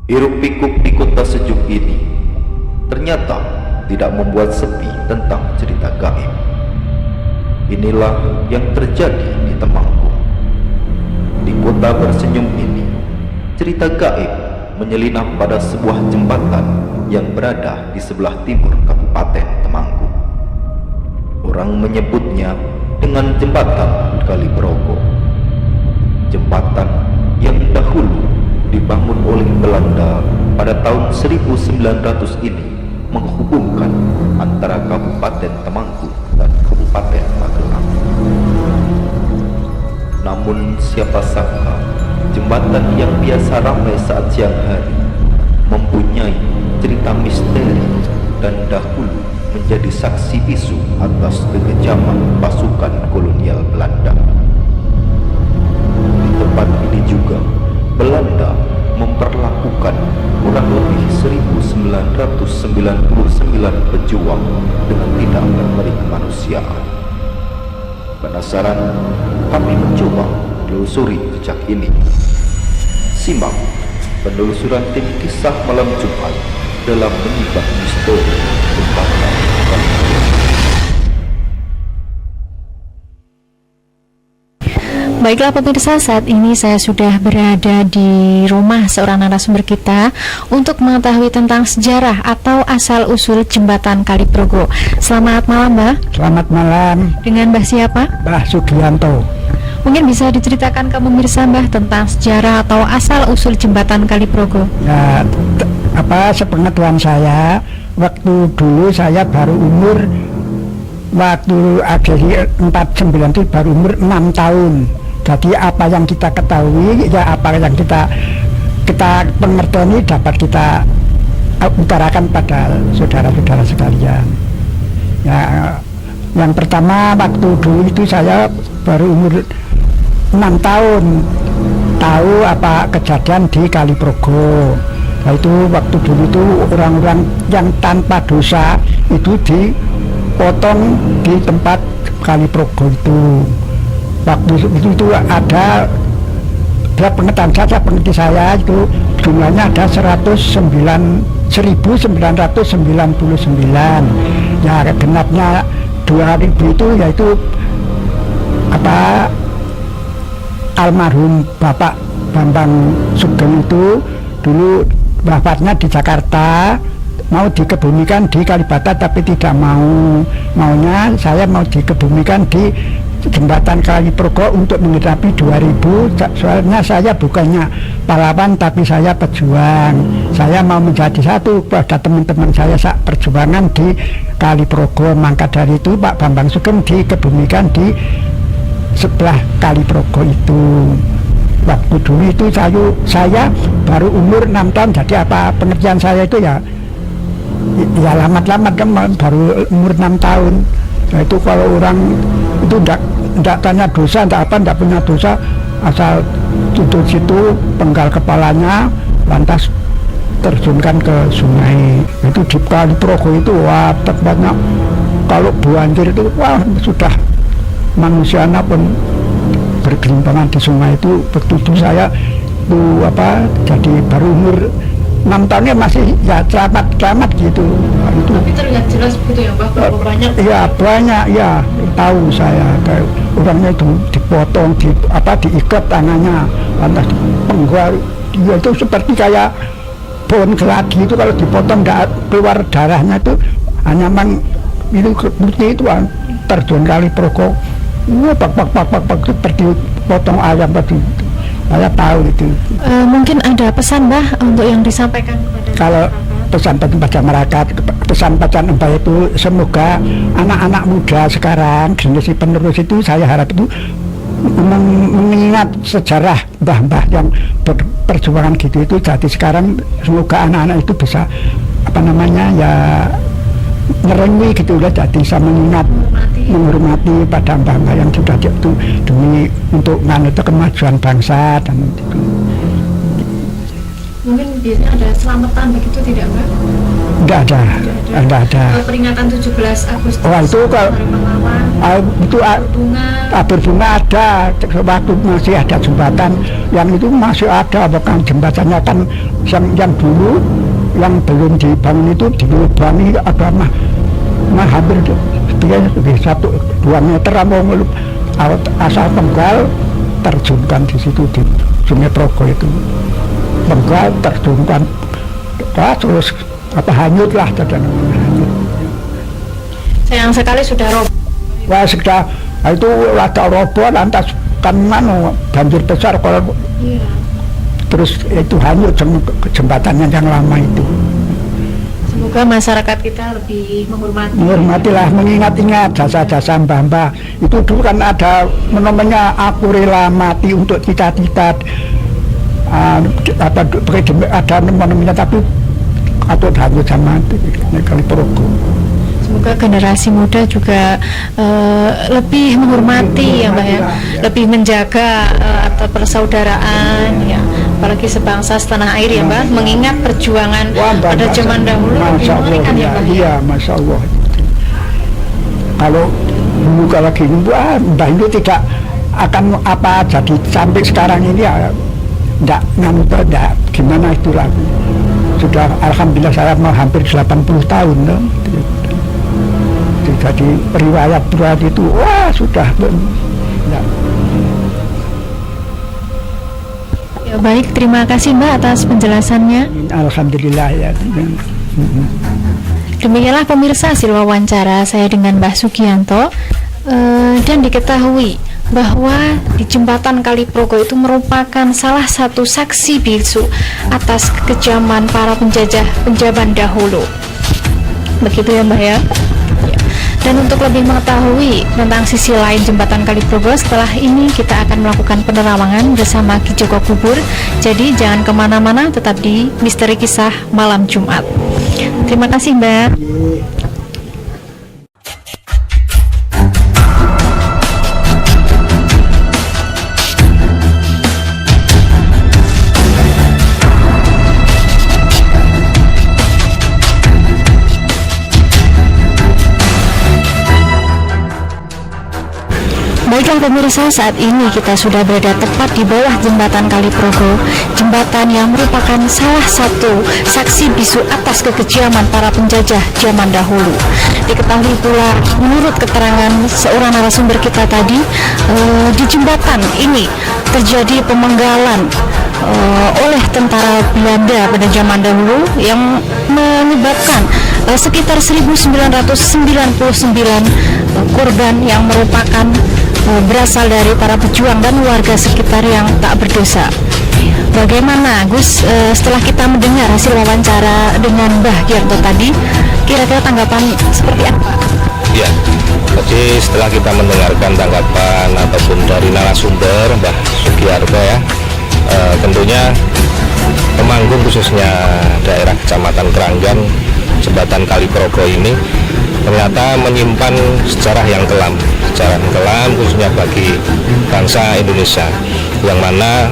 Hiruk-pikuk di kota sejuk ini ternyata tidak membuat sepi tentang cerita gaib. Inilah yang terjadi di Temanggung. Di kota bersenyum ini, cerita gaib menyelinap pada sebuah jembatan yang berada di sebelah timur Kabupaten Temanggung. Orang menyebutnya dengan Jembatan Kaliprogo. Jembatan yang dahulu dibangun oleh Belanda pada tahun 1900 ini menghubungkan antara Kabupaten Temanggung dan Kabupaten Magelang. Namun siapa sangka jembatan yang biasa ramai saat siang hari mempunyai cerita misteri dan dahulu menjadi saksi bisu atas kekejaman pasukan kolonial Belanda. Di tempat ini juga Belanda memperlakukan kurang lebih 1999 pejuang dengan tidak berperi kemanusiaan. Penasaran? Kami mencoba menelusuri jejak ini. Simak penelusuran tim kisah malam Jumat dalam menyibak misteri jembatan Kaliprogo. Baiklah pemirsa, saat ini saya sudah berada di rumah seorang narasumber kita untuk mengetahui tentang sejarah atau asal-usul jembatan Kaliprogo. Selamat malam, Mbah. Selamat malam. Dengan Mbah siapa? Mbah Sugianto. Mungkin bisa diceritakan ke pemirsa, Mbah, tentang sejarah atau asal-usul jembatan Kaliprogo. Ya, sepengetahuan saya, waktu dulu saya baru umur, waktu akhir 49 itu baru umur 6 tahun. Jadi apa yang kita ketahui, ya apa yang kita pengertian ini dapat kita utarakan pada saudara-saudara sekalian. Ya, yang pertama waktu dulu itu saya baru umur 6 tahun, tahu apa kejadian di Kaliprogo. Nah, itu waktu dulu itu orang-orang yang tanpa dosa itu dipotong di tempat Kaliprogo itu. Waktu itu ada pengetahuan saya, pengerti saya itu jumlahnya ada 1999. Ya, genapnya 2000 itu yaitu almarhum Bapak Bambang Sugeng itu dulu wafatnya di Jakarta, mau dikebumikan di Kalibata tapi tidak maunya saya mau dikebumikan di jembatan Kaliprogo untuk menghadapi 2000. Soalnya saya bukannya pahlawan tapi saya pejuang. Saya mau menjadi satu pada teman-teman saya saat perjuangan di Kaliprogo. Maka dari itu Pak Bambang Sugeng dikebumikan di sebelah Kaliprogo itu. Waktu dulu itu saya baru umur 6 tahun. Jadi apa pengertian saya itu ya lamat-lamat kan baru umur 6 tahun. Nah, itu kalau orang itu tidak tanya dosa, tidak punya dosa, asal duduk situ penggal kepalanya lantas terjunkan ke sungai. Itu di Kaliprogo itu wah tempatnya kalau banjir itu wah sudah manusia pun bergelimpangan di sungai itu. Begitu saya itu jadi baru umur 6 tahunnya masih ya selamat gitu. Nah, itu. Tapi terlihat jelas begitu ya, Mbah, berapa banyak? Ya banyak ya, tahu saya kayak orangnya itu dipotong, diikat tangannya, lantas dipenggal. Dia itu seperti kayak pohon geladi itu kalau dipotong tidak keluar darahnya itu hanya itu putih itu terjun Kaliprogo. Pak seperti potong ayam tadi. Saya tahu itu. Mungkin ada pesan, Mbah, untuk yang disampaikan kepada kalau pesan pada masyarakat, pesan-pesan Mbah itu semoga anak-anak muda sekarang generasi penerus itu saya harap itu mengingat sejarah mbah-mbah yang berperjuangan gitu itu. Jadi sekarang semoga anak-anak itu bisa ngerengi gitu ya, jadi bisa menghormati pada mbah-mbah yang sudah itu demi untuk kemajuan bangsa dan itu. Mungkin biasanya ada selamatan begitu tidak Mbak? Enggak ada. Peringatan 17 Agustus. Wah, itu kalau Hari Pahlawan, itu bunga. berbunga ada, waktu masih ada jembatan yang itu masih ada, bahkan jembatannya kan yang dulu yang belum dibangun itu dilubangi ada hampir 1-2 meter asal penggal terjunkan di situ di Sungai Progo itu, penggal terjunkan, terus hanyut lah, hanyut. Sayang sekali sudah roboh. Wah, sudah itu rada roboh, lantas kan banjir besar kalau Iya. terus itu hanyut jembatannya yang lama itu. Semoga masyarakat kita lebih Menghormatilah, mengingat-ingat jasa-jasa mbah-mbah. Itu dulu kan ada namanya aku rela mati untuk cita-cita, ada namanya, tapi atau hanyut sama Kali Progo. Semoga generasi muda juga lebih menghormati ya Mbak ya, lebih menjaga atau persaudaraan ya, apalagi sebangsa setanah air ya Mbak, mengingat perjuangan pada zaman dahulu lebih mengerikan ya Mbak. Iya, Masya Allah. Kalau dulu kalau gini, Mbak itu tidak akan apa jadi sampai sekarang ini ya, enggak gimana itu lagi. Sudah alhamdulillah saya mau hampir 80 tahun loh. Jadi riwayat itu sudah ya. Ya baik, terima kasih Mbak atas penjelasannya. Alhamdulillah ya. Demikianlah pemirsa hasil wawancara saya dengan Mbah Sugianto, dan diketahui bahwa di jembatan Kali Progo itu merupakan salah satu saksi bisu atas kekejaman para penjaban dahulu. Begitu ya Mbak ya. Dan untuk lebih mengetahui tentang sisi lain jembatan Kali Progo, setelah ini kita akan melakukan penerawangan bersama Ki Joko Kubur. Jadi jangan kemana-mana, tetap di Misteri Kisah Malam Jumat. Terima kasih Mbak. Baiklah pemirsa, saat ini kita sudah berada tepat di bawah jembatan Kali Progo, jembatan yang merupakan salah satu saksi bisu atas kekejaman para penjajah zaman dahulu. Diketahui pula menurut keterangan seorang narasumber kita tadi, di jembatan ini terjadi pemenggalan oleh tentara Belanda pada zaman dahulu yang menyebabkan sekitar 1999 korban yang merupakan berasal dari para pejuang dan warga sekitar yang tak berdosa. Bagaimana Gus, setelah kita mendengar hasil wawancara dengan Mbah Giarto tadi, kira-kira tanggapan seperti apa? Ya, jadi setelah kita mendengarkan tanggapan ataupun dari narasumber Mbah Sugiarto ya, tentunya Temanggung khususnya daerah Kecamatan Keranggan, jembatan Kali Progo ini ternyata menyimpan sejarah yang kelam khususnya bagi bangsa Indonesia, yang mana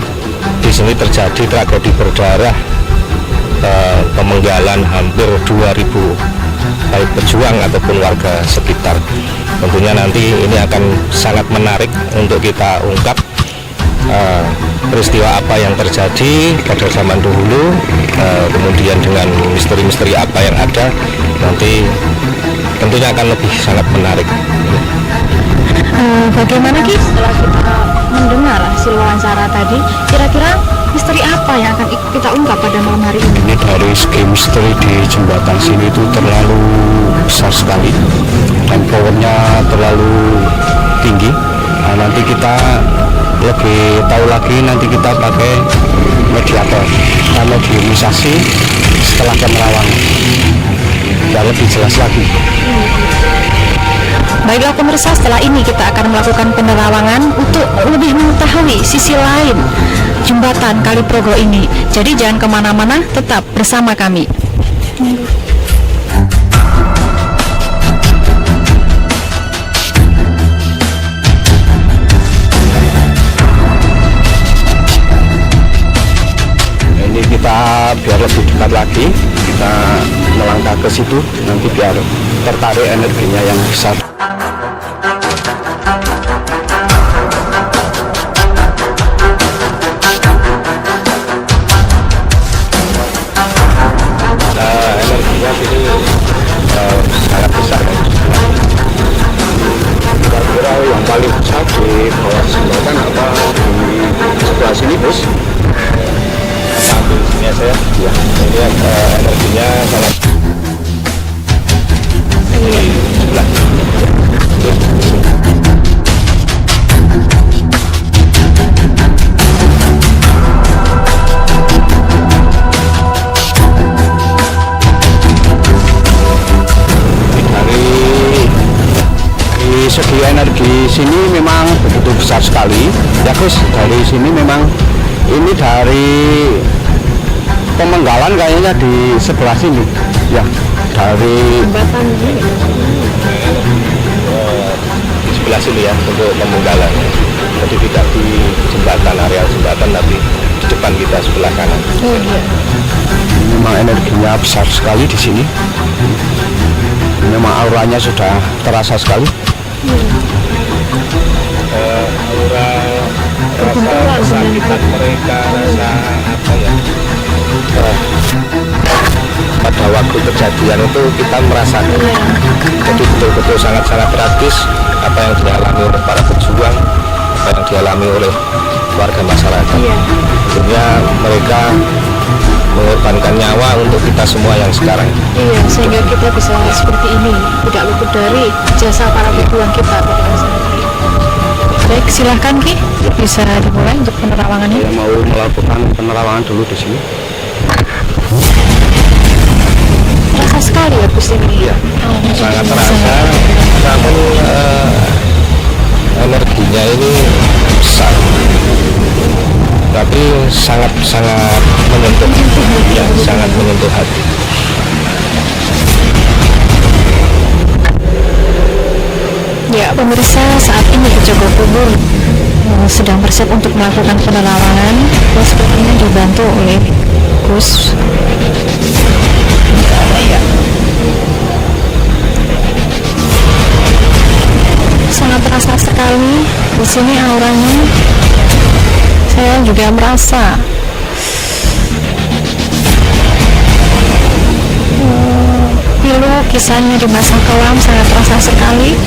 di sini terjadi tragedi berdarah, pemenggalan hampir 2000 baik pejuang ataupun warga sekitar. Tentunya nanti ini akan sangat menarik untuk kita ungkap peristiwa apa yang terjadi pada zaman dahulu, kemudian dengan misteri-misteri apa yang ada, nanti tentunya akan lebih sangat menarik. Bagaimana Ki, setelah kita mendengar hasil wawancara tadi, kira-kira misteri apa yang akan kita ungkap pada malam hari ini? Ini dari segi misteri di jembatan sini itu terlalu besar sekali dan powernya terlalu tinggi. Nah, nanti kita lebih tahu lagi, nanti kita pakai mediator dan mediumisasi setelah penerawangan dan lebih jelas lagi. Baiklah pemirsa, setelah ini kita akan melakukan penerawangan untuk lebih mengetahui sisi lain jembatan Kali Progo ini. Jadi jangan kemana-mana, tetap bersama kami. Ini kita biar lebih dekat lagi, kita melangkah ke situ, nanti biar tertarik energinya yang besar. Energinya ini sangat besar ya. Kira-kira yang paling besar di bawah jembatan apa di sebelah sini, Bos? Sambil sini aja ya. Ya. Ini energinya sangat di sebelah. Dari segi energi sini memang begitu besar sekali ya Gus. Dari sini memang ini dari Pemenggalan kayaknya di sebelah sini ya, dari Jembatan ini. Di sebelah sini ya untuk Pemenggalan. Jadi tidak di jembatan, area jembatan, tapi di depan kita sebelah kanan. Oh iya. memang energinya besar sekali di sini. Memang auranya sudah terasa sekali. Aura rasa kesakitan mereka, rasa apa ya, pada waktu kejadian itu kita merasakan. Jadi betul-betul sangat-sangat tragis apa yang dialami oleh para pejuang, apa yang dialami oleh warga masyarakat. Akhirnya mereka mengorbankan nyawa untuk kita semua yang sekarang. Iya, sehingga kita bisa seperti ini, tidak luput dari jasa para pejuang kita pada masa ini. Baik, silahkan Ki, bisa dimulai untuk penerawangannya. Saya mau melakukan penerawangan dulu di sini. Terasa sekali ya Gus ini. Iya, sangat terasa. Namun energinya ini besar, tapi sangat menyentuh, ya, sangat menyentuh hati. Ya, pemirsa, saat ini Jogopubur sedang bersiap untuk melakukan penerawangan dan sepertinya dibantu oleh Gus. Ya. Sangat terasa sekali di sini auranya. Saya juga merasa pilu kisahnya di masa kelam sangat terasa sekali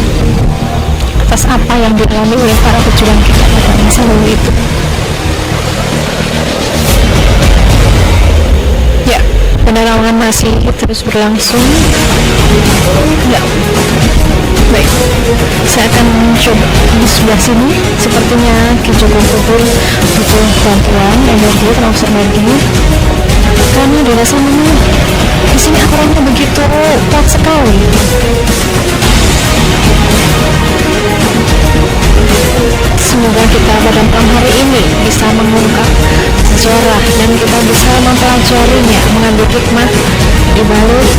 atas apa yang dialami oleh para pejuang kita pada masa lalu itu. Ya, penerawangan masih terus berlangsung. Ya, baik, saya akan coba di sebelah sini. Sepertinya Ki Jogopubur butuh bantuan energi, transfer energi, karena dirasa memang di sini auranya begitu kuat sekali. Semoga kita pada malam hari ini bisa mengungkap sejarah dan kita bisa mempelajarinya, mengambil hikmah di balik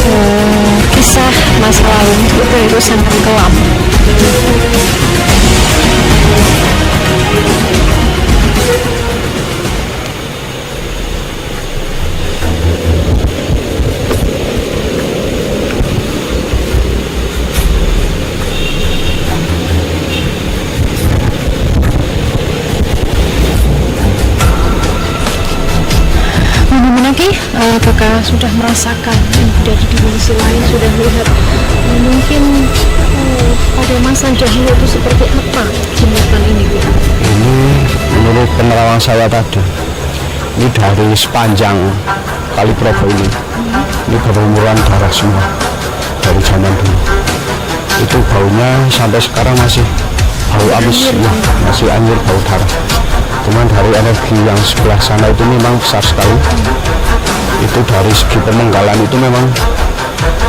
kisah masa lalu itu sangat kelam. Apakah sudah merasakan dari dimensi lain, sudah melihat mungkin pada masa dahulu itu seperti apa jembatan ini? Ini menurut penerawang saya tadi, ini dari sepanjang Kali Progo ini berumuran darah semua dari zaman dulu. Itu baunya sampai sekarang masih bau amis, ya, masih anjir bau darah. Cuman dari energi yang sebelah sana itu memang besar sekali. Itu dari segi Pemenggalan itu memang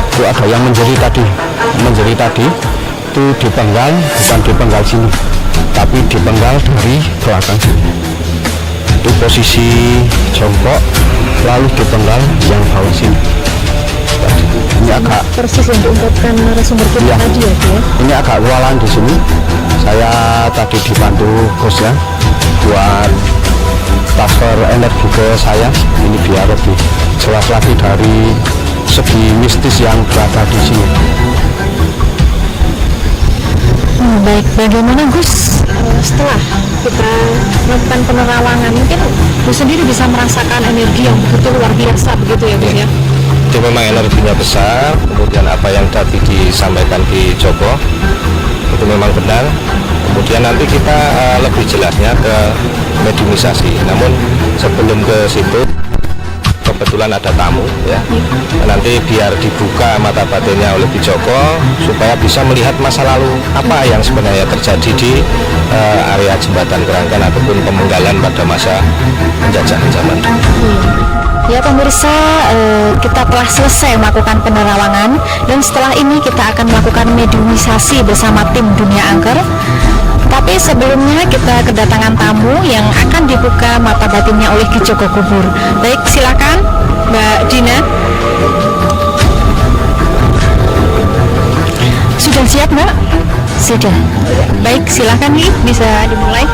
itu ada yang menjadi tadi itu dipenggal, bukan dipenggal sini tapi dipenggal dari belakang sini. Itu posisi jongkok lalu dipenggal yang bawah sini. Ini agak persis yang diungkapkan narasumber kita tadi ya, Bu. Ini agak kewalan di sini. Saya tadi dibantu Gus ya buat transfer energi ke saya ini biar lebih jelas lagi dari segi mistis yang berada di sini. Baik, bagaimana Gus setelah kita melakukan penerawangan, mungkin Gus sendiri bisa merasakan energi yang begitu luar biasa begitu ya Gus ya? Itu memang energinya besar. Kemudian apa yang tadi disampaikan di Joko itu memang benar. Kemudian nanti kita lebih jelasnya ke mediumisasi. Namun sebelum ke situ kebetulan ada tamu ya. Nanti biar dibuka mata batinnya oleh Bi Joko supaya bisa melihat masa lalu apa yang sebenarnya terjadi di area jembatan Keranggan ataupun pemenggalan pada masa penjajahan zaman dulu. Ya pemirsa, kita telah selesai melakukan penerawangan dan setelah ini kita akan melakukan mediumisasi bersama tim Dunia Angker. Tapi sebelumnya kita kedatangan tamu yang akan dibuka mata batinnya oleh Ki Joko Kubur. Baik, silakan Mbak Dina. Sudah siap Mbak? Sudah. Baik, silakan nih, bisa dimulai.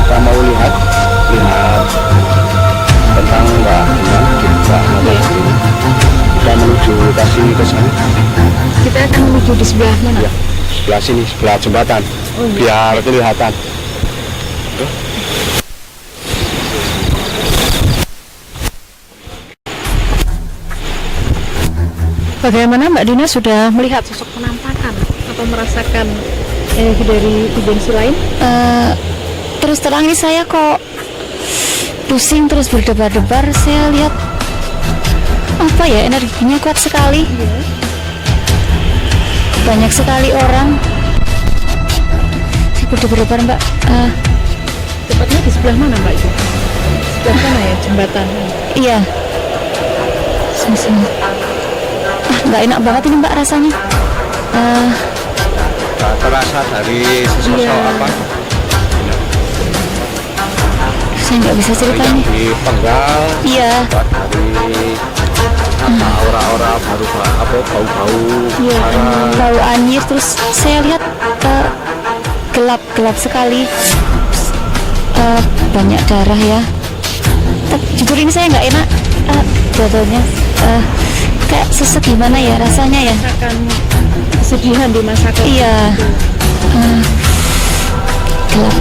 Kita mau lihat tentang Mbak Dinan kita ini. Kita menuju lokasi ke sana. Kita akan menuju di sebelah mana? Ya, sebelah sini, sebelah jembatan. Biar kelihatan. Bagaimana Mbak Dina, sudah melihat sosok penampakan atau merasakan energi dari dimensi lain? Terus terang ini saya kok pusing terus berdebar-debar. Saya lihat apa ya, energinya kuat sekali. Banyak sekali orang. Saya berdebar-debar Mbak. Tepatnya di sebelah mana Mbak itu? Sebelah sana ya, jembatan. Iya. Sini. Nggak enak banget ini Mbak rasanya. Terasa dari sesosok apa? Saya nggak bisa cerita Yang nih. dipenggal. Iya. Dari aura-aura baru apa bau-bau. Iya. Bau anyir, terus saya lihat gelap sekali. Banyak darah ya. Jujur ini saya nggak enak. Dua-duanya kayak sesek gimana ya rasanya ya. Merasakan kesedihan di masa kecil. Iya.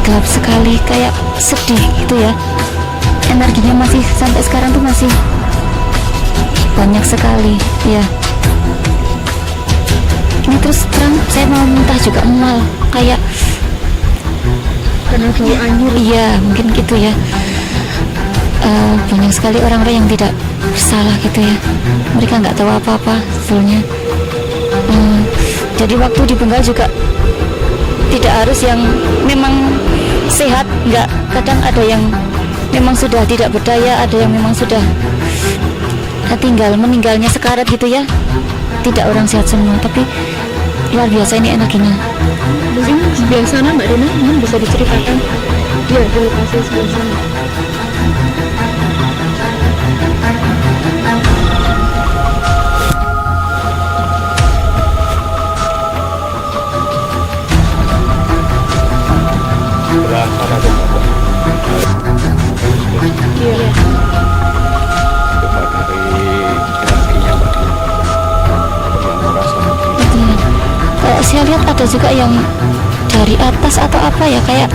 Gelap sekali, kayak sedih gitu ya. Energinya masih sampai sekarang tuh masih banyak sekali ya. Ini terus terang saya mau muntah juga, mual kayak Karena bau anyir. iya mungkin gitu ya. Banyak sekali orang-orang yang tidak bersalah gitu ya. Mereka nggak tahu apa-apa sebetulnya. Jadi waktu dipenggal juga tidak harus yang memang sehat, nggak. Kadang ada yang memang sudah tidak berdaya, ada yang memang sudah meninggalnya sekarat gitu ya. Tidak orang sehat semua, tapi luar biasa ini energinya. Mungkin sebelah sana Mbak Dina, bisa diceritakan? Iya, di lokasi sebelah sana. Sebelah sana jembatan. Iya. Coba dari energinya Mbak Dinan. Yang merasa Itu ya. Saya lihat ada juga yang dari atas atau apa ya, kayak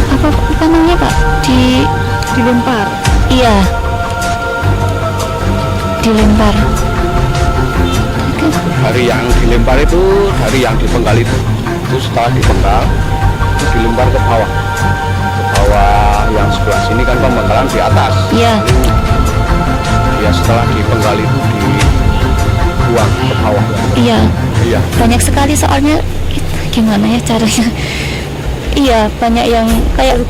apa namanya Pak, Dilempar. iya, dilempar. dari yang dilempar itu, dari yang dipenggal itu setelah dipenggal itu dilempar ke bawah yang sebelah sini kan pemenggalan di atas. Iya. Ya setelah dipenggal itu dibuang ke bawah. Iya, Iya. banyak sekali soalnya. Gimana ya caranya? Iya, banyak yang kayak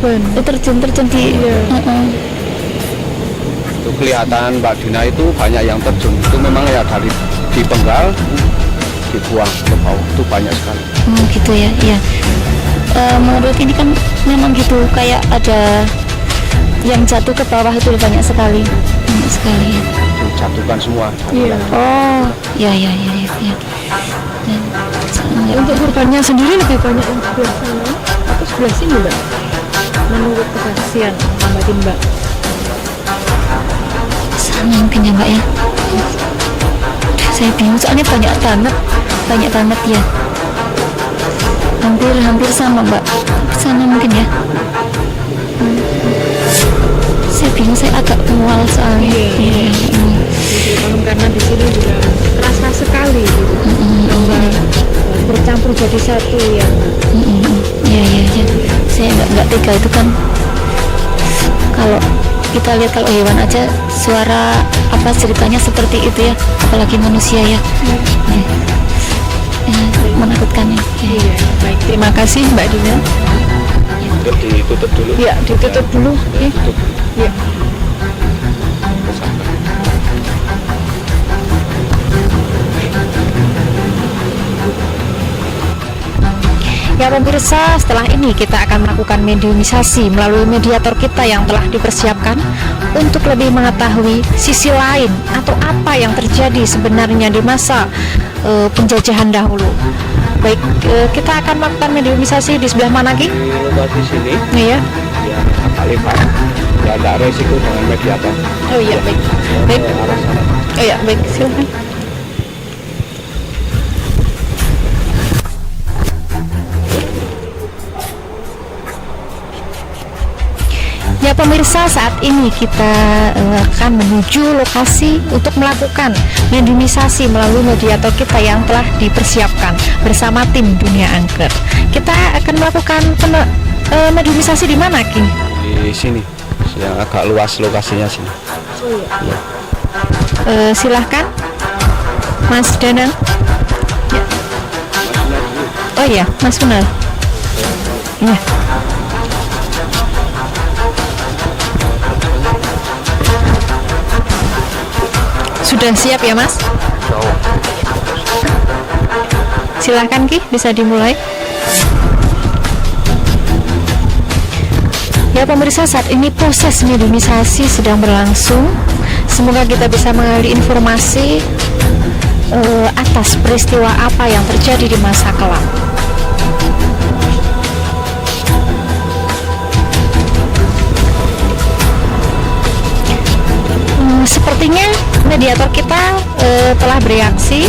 terjun di. Itu kelihatan Mbak Dina itu banyak yang terjun. Itu memang ya dari dipenggal, dibuang ke bawah, itu banyak sekali. Oh gitu ya, iya. Menurut ini kan memang gitu, kayak ada yang jatuh ke bawah itu banyak sekali ya. Dijatuhkan semua. Iya. Oh, ya. Dan, Untuk korbannya sendiri lebih banyak yang sebelah sana atau sebelah sini, Mbak? Menurut kesaksian Mbak Timba. sana mungkin ya Mbak ya. Saya bingung soalnya banyak banget ya. Hampir sama Mbak. Sana mungkin ya. Saya bingung, saya agak mual soalnya. Iya. Karena di sini juga terasa sekali gitu. Bercampur jadi satu ya. Iya. Saya nggak tega itu kan. Kalau kita lihat kalau hewan aja suara apa ceritanya seperti itu ya, apalagi manusia ya. Menakutkan ya. Iya, baik. Terima kasih Mbak Dina. Ditutup dulu. Ya, ditutup dulu. Ya. Ya pemirsa, setelah ini kita akan melakukan mediumisasi melalui mediator kita yang telah dipersiapkan untuk lebih mengetahui sisi lain atau apa yang terjadi sebenarnya di masa penjajahan dahulu. Baik, kita akan melakukan mediumisasi di sebelah mana, Ki? Di lokasi sini, Iya. ya Khalifah, ya ada resiko dengan mediator. Oh iya, baik. Baik. Arah sana. Oh iya, baik. Silakan. Ya pemirsa, saat ini kita akan menuju lokasi untuk melakukan mediumisasi melalui mediator kita yang telah dipersiapkan bersama tim Dunia Angker. Kita akan melakukan mediumisasi di mana, King? Di sini, yang agak luas lokasinya sini. Silahkan, Mas Danang. Ya. Oh iya, Mas Munal. Ya. Sudah siap ya Mas? Silahkan Ki, bisa dimulai. Ya pemirsa, saat ini proses mediumisasi sedang berlangsung. Semoga kita bisa mengali informasi atas peristiwa apa yang terjadi di masa kelam. Sepertinya mediator kita telah bereaksi,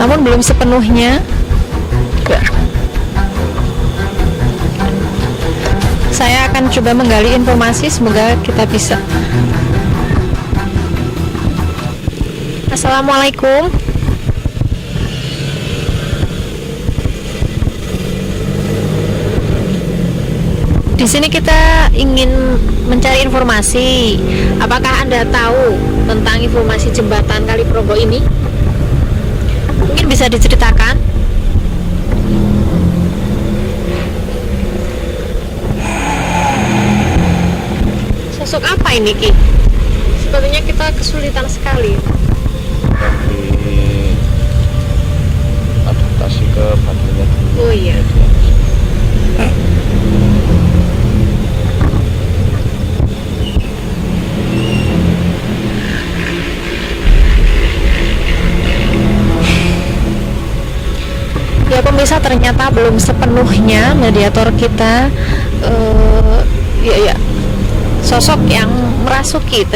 namun belum sepenuhnya. Saya akan coba menggali informasi, semoga kita bisa. Assalamualaikum. Di sini kita ingin mencari informasi. Apakah Anda tahu tentang informasi jembatan Kaliprogo ini? Mungkin bisa diceritakan. Sosok apa ini, Ki? Sepertinya kita kesulitan sekali. Tapi adaptasi ke badannya. Oh iya. Ya pemirsa, ternyata belum sepenuhnya mediator kita sosok yang merasuki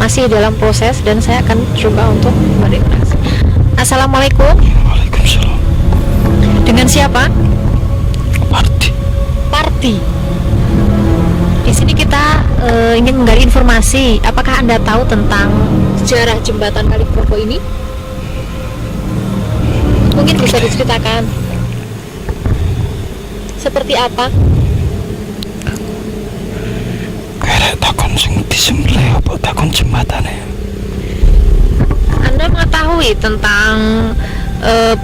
masih dalam proses, dan saya akan coba untuk berinteraksi. Assalamualaikum. Waalaikumsalam. Dengan siapa? Parti. Di sini kita ingin menggali informasi. Apakah Anda tahu tentang sejarah jembatan Kaliprogo ini? Mungkin bisa diceritakan seperti apa? Kayak takon sing disembelih apa takon jembatane. Anda mengetahui tentang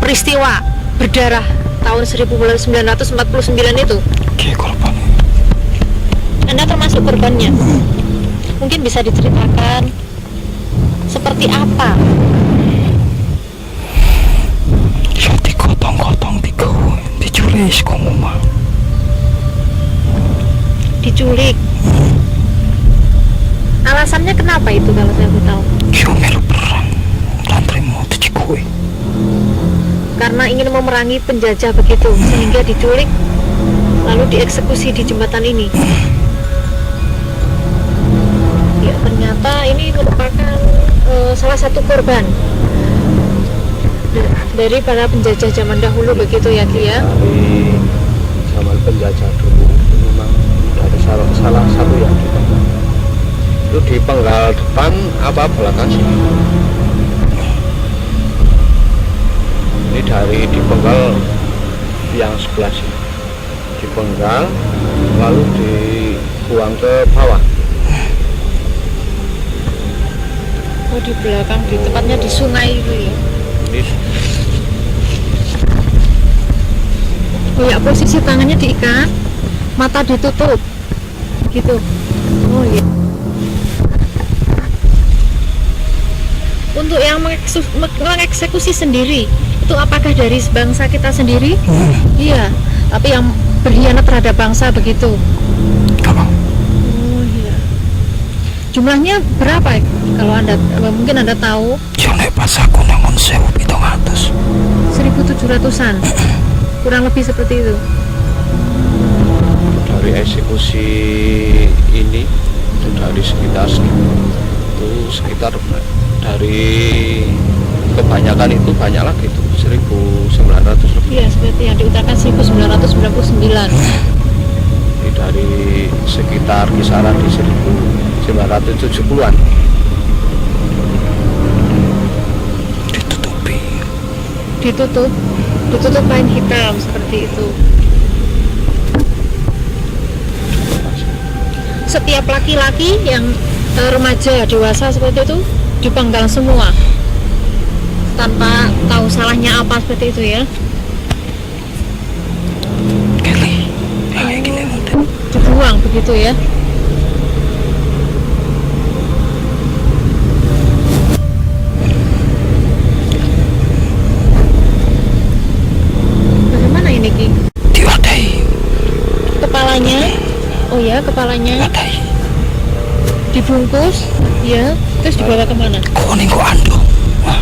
peristiwa berdarah tahun 1949 itu? Oke, korban. Anda termasuk korbannya? Mungkin bisa diceritakan seperti apa? Ya digotong-gotong diculik kok omah. Diculik. Alasannya kenapa itu kalau saya mau tahu? Yo melu perang dan terima dicikui. Karena ingin memerangi penjajah begitu, sehingga diculik lalu dieksekusi di jembatan ini. Ya, ternyata ini merupakan salah satu korban dari para penjajah zaman dahulu begitu ya Ki ya. Dari zaman penjajah dulu memang dari salah satu yang dipenggal. Itu dipenggal depan apa belakang sih? Ini dari dipenggal yang sebelah sini, dipenggal lalu dibuang ke bawah. Oh, di belakang, di tepatnya di sungai itu ya. Ini Oh ya, posisi tangannya diikat, mata ditutup gitu. Oh iya. Untuk yang mengeksekusi sendiri, itu apakah dari bangsa kita sendiri? Iya, tapi yang berkhianat terhadap bangsa begitu. Oh iya. Jumlahnya berapa ya? Kalau Anda mungkin Anda tahu? Ya nek pas aku nangon 1700. 1700-an. Kurang lebih seperti itu. dari eksekusi ini itu dari sekitar dari kebanyakan itu banyak lagi itu 1900 lebih. Iya, seperti yang diutarakan 1999. Ini dari sekitar kisaran di 1970-an. Ditutup kain hitam seperti itu. Setiap laki-laki yang remaja dewasa seperti itu dipenggal semua tanpa tahu salahnya apa seperti itu ya. Kelly, kayak gini mudah. Dibuang begitu ya. Bagaimana ini Ki? Diwadai, Kepalanya? Oh ya, kepalanya wadai. dibungkus ya, terus dibawa kemana? Kok ning kok andong. Wah,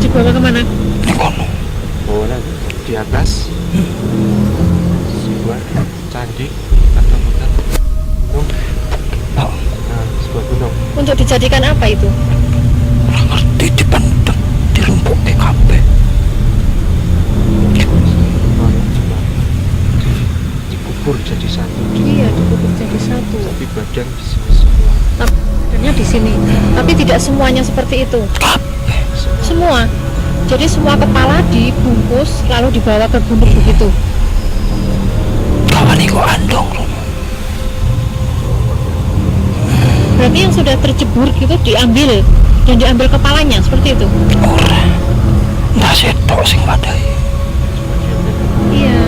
Dibawa kemana? ning kono. Bola di atas sebuah candi atau bukan? Oh, Sebuah gunung. Untuk dijadikan apa itu? ora ngerti dipendem dirumpukke kabeh. Dikubur jadi satu. Iya, dikubur jadi satu. Tapi badan di sini semua. Badannya di sini. Tapi tidak semuanya seperti itu. Semua. Jadi semua kepala dibungkus lalu dibawa ke gunung begitu. Kawan kok andong. Berarti yang sudah tercebur gitu diambil dan diambil kepalanya seperti itu. Ora. Ndak setok sing wadai. Iya.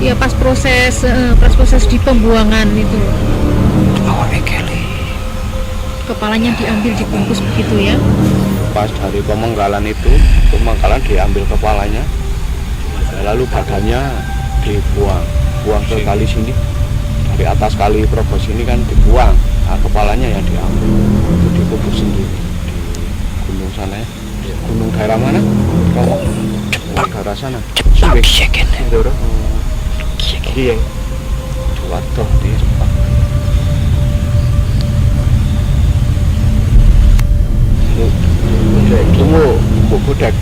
Iya, pas proses di pembuangan itu. Awake Kelly. Kepalanya diambil dibungkus begitu ya. Pas dari pemenggalan diambil kepalanya, lalu badannya buang ke kali sini, dari atas kali Progo sini kan dibuang, nah, kepalanya yang diambil itu dikubur sendiri di gunung sana ya. Gunung daerah mana? Progo. Daerah sana. Cepak piye kene? Ndoro. Iya. Waduh di Jepang. Tunggu, bubuk gudeg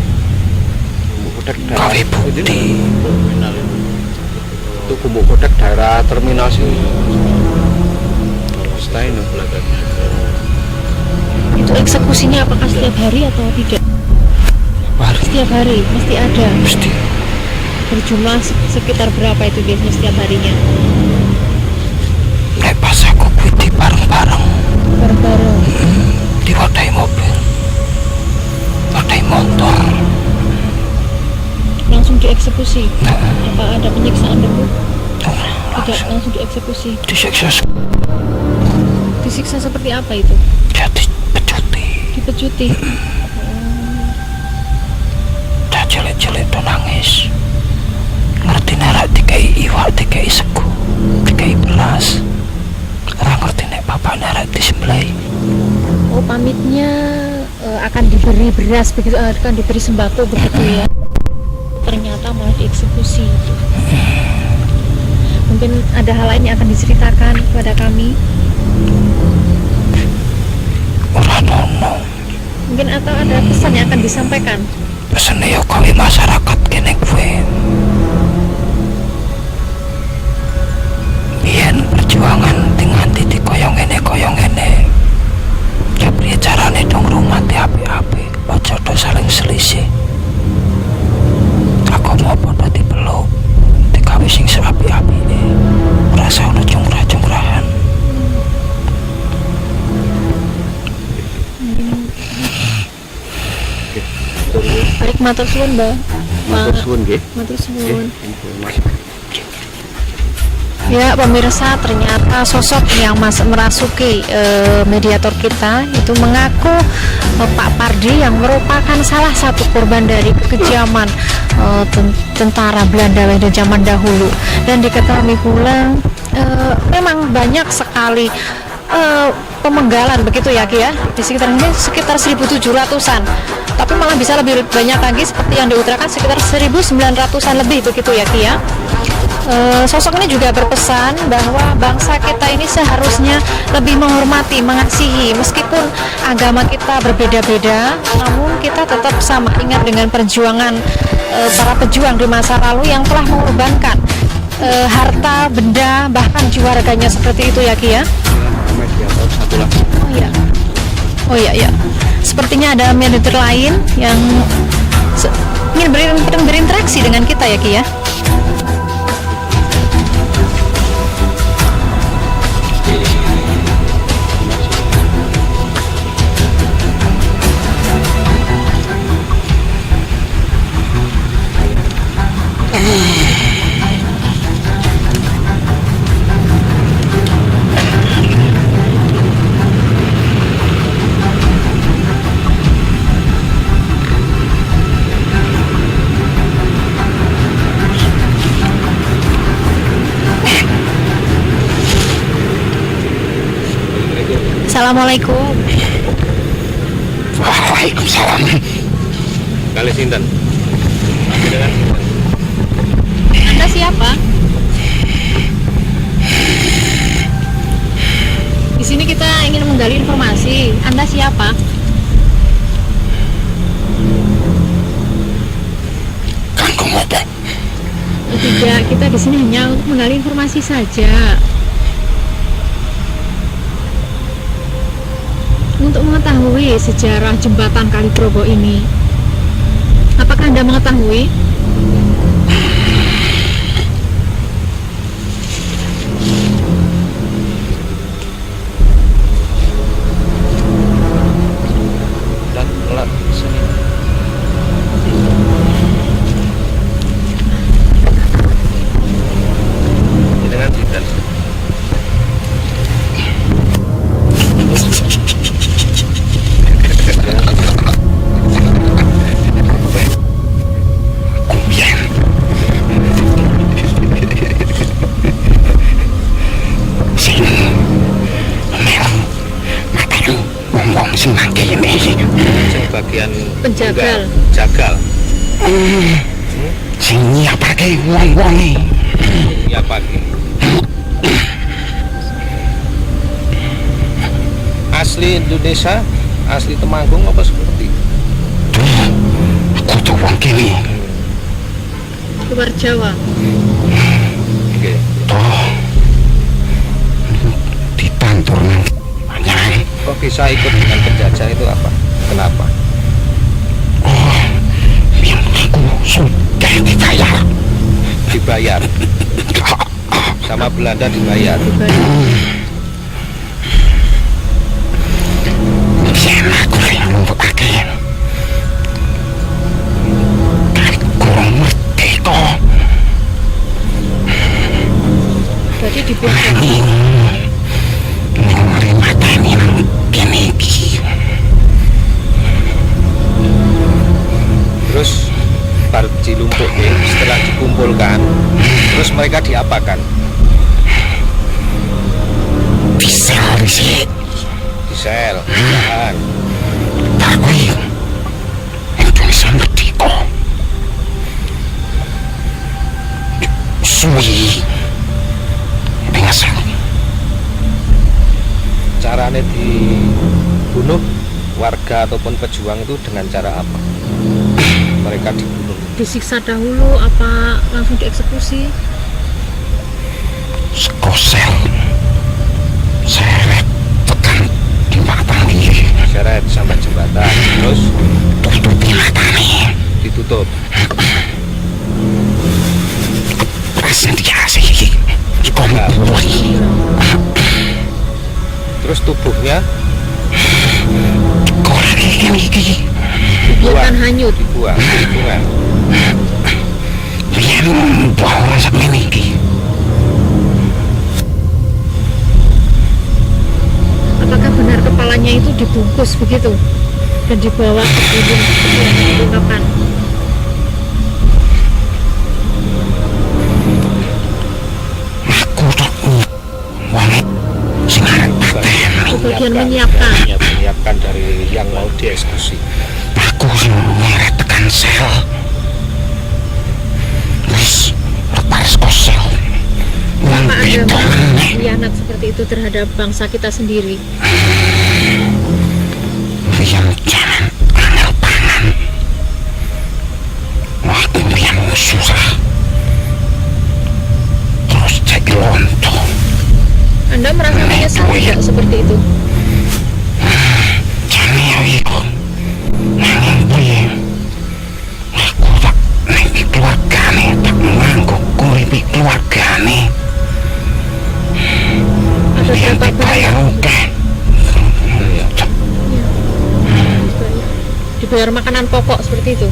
Kafe putih. itu bubuk gudeg daerah terminal sini. Setelah ini belakangnya. Itu eksekusinya apakah setiap hari atau tidak? Hari Setiap hari mesti ada. mesti Berjumlah sekitar berapa itu biasanya setiap harinya? nek pas aku kuwi bareng-bareng Bareng-bareng. diwadai mobil. Wadai motor. Langsung dieksekusi. Apa ada penyiksaan dulu? Ora Tidak, langsung dieksekusi. disiksa Disiksa seperti apa itu? Jadi pecuti. Dipecuti. Dah cilik-cilik tuh nangis. Ngerti nek dikai iwak, dikai sego, dikai beras. Ora ngerti nek bapak nek disembelih. Oh, pamitnya akan diberi beras begitu, akan diberi sembako begitu ya. Ternyata malah dieksekusi. Mungkin ada hal lain yang akan diceritakan kepada kami. Ora ono. Mungkin atau ada pesan yang akan disampaikan. Pesene yo kowe masyarakat kene kowe. Biyen perjuangan dengan titik koyong ngene. Ya priye carane dong rumati apik-apik, aja do saling selisih. Aku mau padha dipeluk, digawe sing seapi-apike. Ora usah ono cungrah-cungrahan. Baik, matur suwun, Mbak. Matur suwun nggih. Matur suwun. Ya, pemirsa, ternyata sosok yang merasuki mediator kita itu mengaku Pak Pardi yang merupakan salah satu korban dari kekejaman tentara Belanda pada zaman dahulu. Dan diketahui pula memang banyak sekali pemenggalan begitu ya Ki ya, di sekitar ini sekitar 1.700-an, tapi malah bisa lebih banyak lagi seperti yang diutarakan sekitar 1.900-an lebih begitu ya Ki ya. Sosok ini juga berpesan bahwa bangsa kita ini seharusnya lebih menghormati, mengasihi, meskipun agama kita berbeda-beda, namun kita tetap sama ingat dengan perjuangan para pejuang di masa lalu yang telah mengorbankan harta, benda, bahkan jiwa raganya seperti itu ya Ki ya. Oh iya. Sepertinya ada mediator lain yang ingin berinteraksi dengan kita ya Ki ya. Assalamualaikum. Waalaikumsalam. Kali sinten? Anda siapa? Di sini kita ingin menggali informasi. Anda siapa? Kangkung apa? Tidak, kita di sini hanya untuk menggali informasi saja. Untuk mengetahui sejarah jembatan Kaliprogo ini, apakah Anda mengetahui? Dengan sinten? Sing mangke ini Sing bagian Penjagal. jagal. sing nyiapake wong-wonge. Ya pagi. Asli Indonesia, asli Temanggung apa seperti? Kudu wong kene. Luar Jawa. Oke. Toh ditantur nang panjang. Kok bisa ikut dengan penjajah itu apa? Kenapa? Oh, biar aku sudah dibayar. Dibayar. Sama Belanda dibayar. Biar aku yang membukake. Kurang merdeka. Berarti dibunuh. Ning mari mata dikumpulkan, terus mereka diapakan? Di sel sih. Di sel, tahan. Tapi Indonesia merdeka. Suwi. Pengasal. Caranya dibunuh warga ataupun pejuang itu dengan cara apa? Mereka dibunuh. Disiksa dahulu apa langsung dieksekusi? Sekosel. Seret tekan di batang dia. Seret sampai jembatan, terus Tutupi matanya. ditutup. Presentasi. Dikumpuli. Terus tubuhnya Korek ini. Biarkan hanyut. dibuang di lingkungan. Dia bawa sampai ini. Apakah benar kepalanya itu dibungkus begitu dan dibawa ke gunung itu kapan? Aku tak wanit sing arep paten. Bagian menyiapkan. Menyiapkan dari yang mau dieksekusi. Aku sing nyeret tekan sel. Wis lepas kosel. Wong Apa ada beda meneh. khianat seperti itu terhadap bangsa kita sendiri? Yang jangan angel pangan. Waktu yang susah. Terus jadi lonto. Anda merasa menyesal tidak seperti itu? Jangan ya iku. Nanging piye? Aku tak nek keluargane tak nganggo kuripi keluargane. Ada Yang berapa dibayar banyak? akeh. Dibayar makanan pokok seperti itu?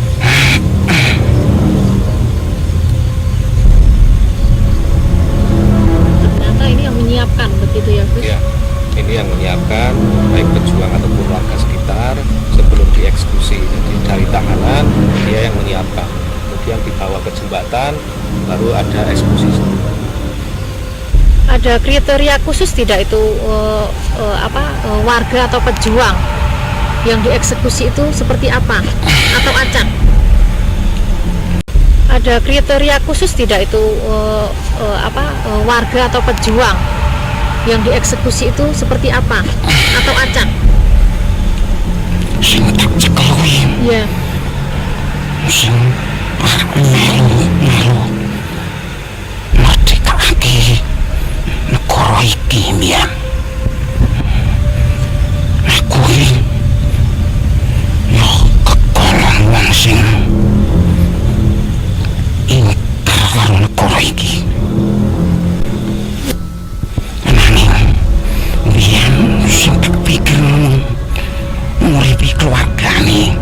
Ternyata ini yang menyiapkan begitu ya, Gus? Ya, ini yang menyiapkan baik pejuang ataupun warga sekitar sebelum dieksekusi. Jadi dari tahanan dia yang menyiapkan, kemudian dibawa ke jembatan, baru ada eksekusi. Ada kriteria khusus tidak itu warga atau pejuang yang dieksekusi itu seperti apa atau acak? Ada kriteria khusus tidak itu warga atau pejuang yang dieksekusi itu seperti apa atau acak? Sing tak cekeluwi. Ya, Sing arep melu. Merdekake negara iki mbiyen. Aku iki yo kekolong wong sing ingkar karo negara iki. Nanging mbiyen sing tak pikir nguripi keluargane.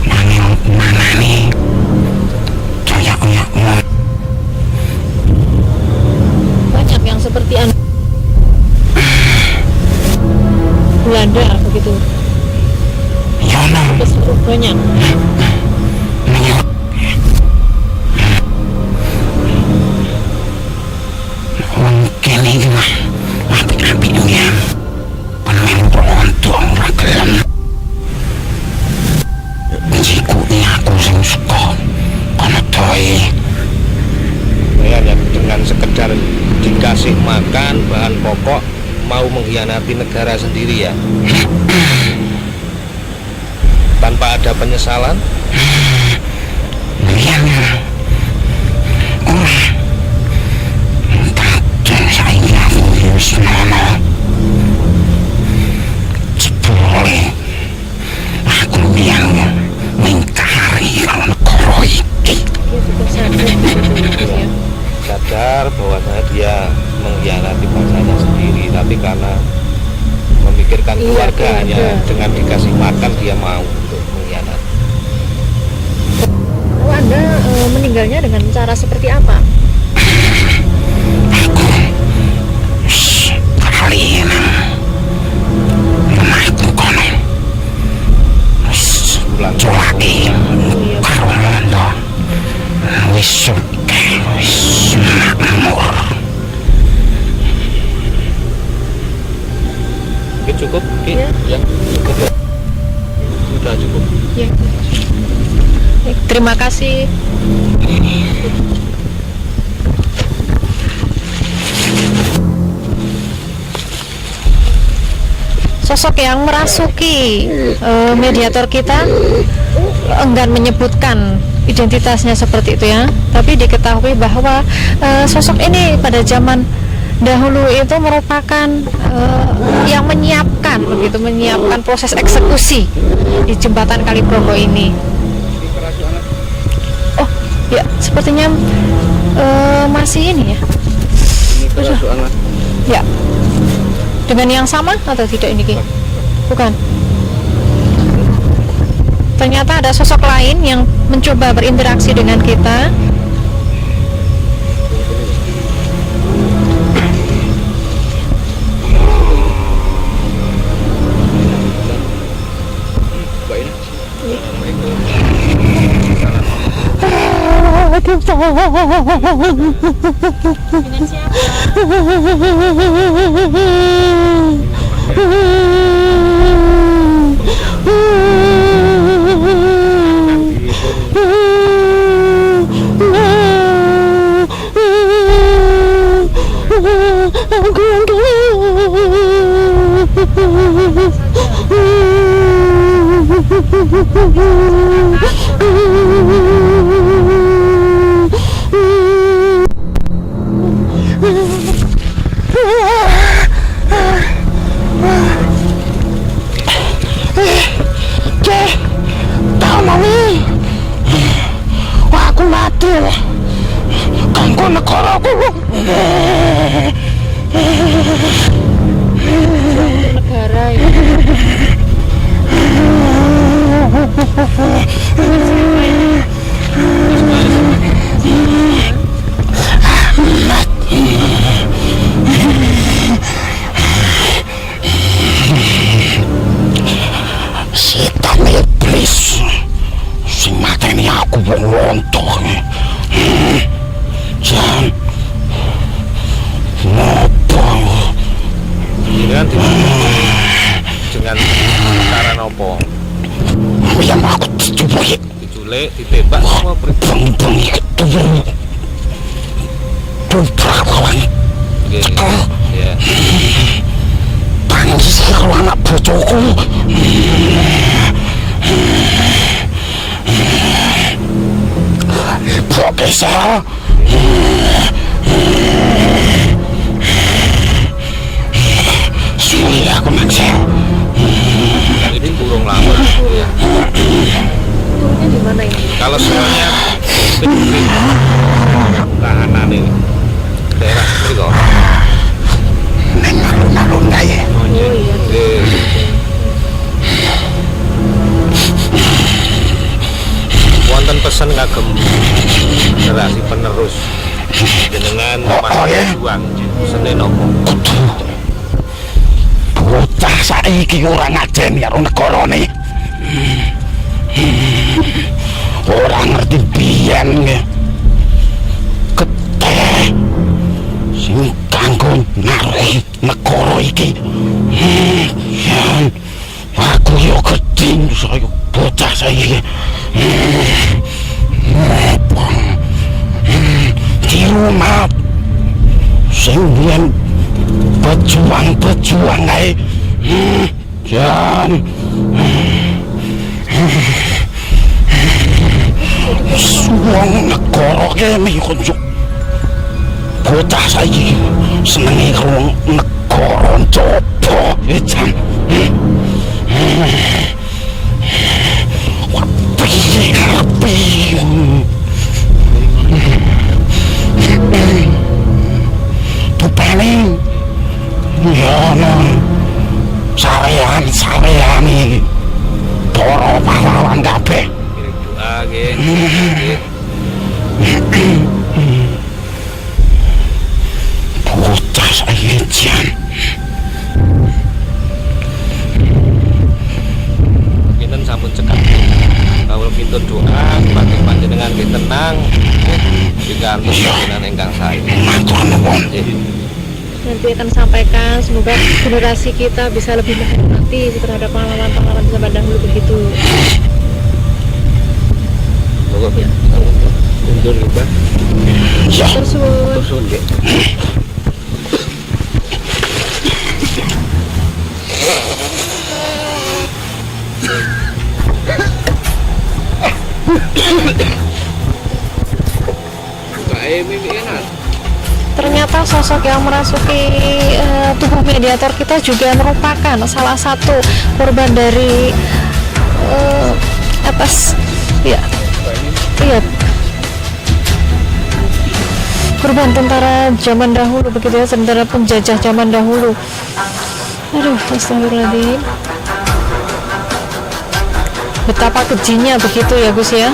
Nanging manane kayak banyak yang seperti Anda. Belanda begitu. yono Banyak. menyuruh mungkin ini mah api-api ya penuh beruntung ragelam jikunya aku sing suka kono doi Hanya dengan sekedar dikasih makan bahan pokok mau mengkhianati negara sendiri ya, tanpa ada penyesalan. lian ora tak saya aku wis nono jebule aku lian mengkari kalau negara iki Dia sudah sadar begitu ya. Sadar bahwa dia mengkhianati bangsanya sendiri, tapi karena memikirkan Iya, keluarganya, keluarga. dengan dikasih makan dia mau untuk mengkhianati. Oh, Anda meninggalnya dengan cara seperti apa? aku kali rumahku kono Pulang culaki karo terima kasih. Sosok yang merasuki mediator kita enggan menyebutkan identitasnya seperti itu ya, tapi diketahui bahwa sosok ini pada zaman dahulu itu merupakan yang menyiapkan proses eksekusi di jembatan Kaliprogo ini. Oh ya, sepertinya masih ini ya. Ya, dengan yang sama atau tidak ini Ki? Bukan. Ternyata ada sosok lain yang mencoba berinteraksi dengan kita. Negara ya. Setan iblis sing mateni aku wong lontoh. Jan ngopo dengan cara nopo yang aku diculik ditembak semua bengi ketemu tubrawan ya tangis kalau anak bojoku Profesor sulit aku naksir ini kurung lama ya. Turunnya di mana ini? Kalau semuanya kanan ini daerah ini kok neng alun-alun ya. Oh iya. wonten pesan ngagem generasi penerus dengan Mas Juang Senen opo bocah saiki ora ngajeni karo negarane ora ngerti biyen keteh sing kanggo naruhi negara iki aku yo geding saya bocah saiki di rumah sing biyen pejuang ae jan suwong negara kene konjuk bocah saiki senenge karo negara coba jan paling ya non sarean iki para pahlawan kabeh bocah saiki jan kinten sampun cekak kawula pintun doa panjenengan tenang digantos panjenengan ingkang sae matur nuwun. Nanti akan sampaikan, semoga generasi kita bisa lebih menghormati terhadap pahlawan-pahlawan zaman dahulu begitu. Moga Ternyata sosok yang merasuki tubuh mediator kita juga merupakan salah satu korban dari atas ya iya korban tentara zaman dahulu begitu ya, tentara penjajah zaman dahulu. Aduh, astagfirullahaladzim. Betapa kejinya begitu ya Gus ya,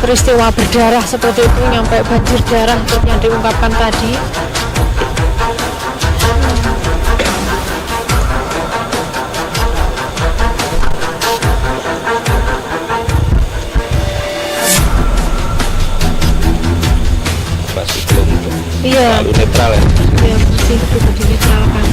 peristiwa berdarah seperti itu, nyampe banjir darah yang diungkapkan tadi. Masih belum Iya, terlalu netral ya. ya masih kita dinetralkan.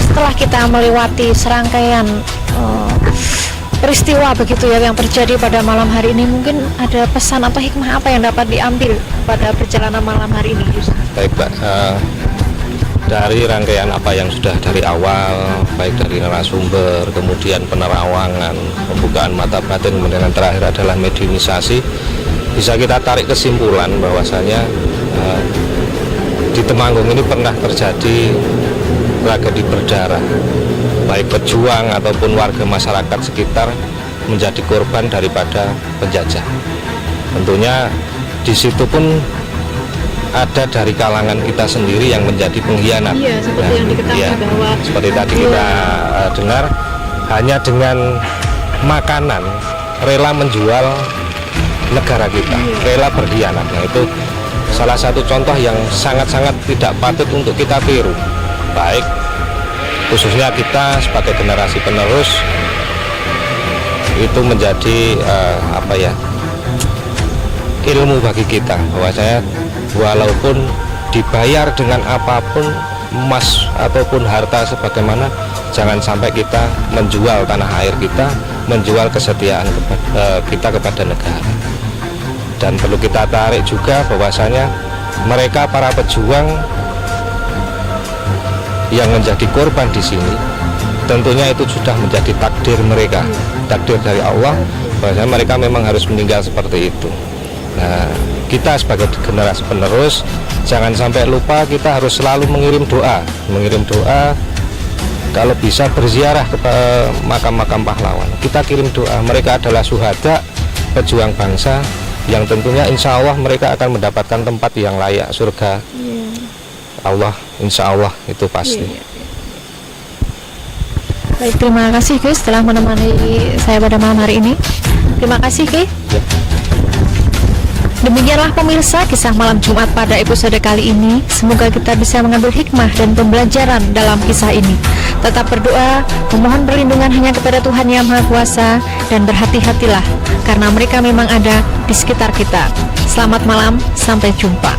Setelah kita melewati serangkaian peristiwa begitu ya yang terjadi pada malam hari ini, mungkin ada pesan atau hikmah apa yang dapat diambil pada perjalanan malam hari ini, Gus? Baik Pak, dari rangkaian apa yang sudah dari awal, baik dari narasumber, kemudian penerawangan, pembukaan mata batin, kemudian yang terakhir adalah mediumisasi, bisa kita tarik kesimpulan bahwasanya di Temanggung ini pernah terjadi tragedi berdarah, baik pejuang ataupun warga masyarakat sekitar menjadi korban daripada penjajah. Tentunya di situ pun ada dari kalangan kita sendiri yang menjadi pengkhianat. Iya, seperti yang diketahui bahwa seperti tadi kita dengar, hanya dengan makanan rela menjual negara kita, rela berkhianat. Nah, itu salah satu contoh yang sangat-sangat tidak patut untuk kita tiru, baik khususnya kita sebagai generasi penerus itu menjadi ilmu bagi kita, bahwasanya walaupun dibayar dengan apapun, emas ataupun harta sebagaimana, jangan sampai kita menjual tanah air kita, menjual kesetiaan kita kepada negara. Dan perlu kita tarik juga bahwasanya mereka para pejuang yang menjadi korban di sini, tentunya itu sudah menjadi takdir mereka, takdir dari Allah, bahwasanya mereka memang harus meninggal seperti itu. Nah, kita sebagai generasi penerus jangan sampai lupa, kita harus selalu mengirim doa, kalau bisa berziarah ke makam-makam pahlawan, kita kirim doa. Mereka adalah syuhada, pejuang bangsa, yang tentunya insya Allah mereka akan mendapatkan tempat yang layak, surga Allah, insya Allah itu pasti. Baik, terima kasih Gus telah menemani saya pada malam hari ini. Terima kasih Gus. Demikianlah pemirsa kisah malam Jumat pada episode kali ini. Semoga kita bisa mengambil hikmah dan pembelajaran dalam kisah ini. Tetap berdoa, memohon perlindungan hanya kepada Tuhan Yang Maha Kuasa, dan berhati-hatilah karena mereka memang ada di sekitar kita. Selamat malam, sampai jumpa.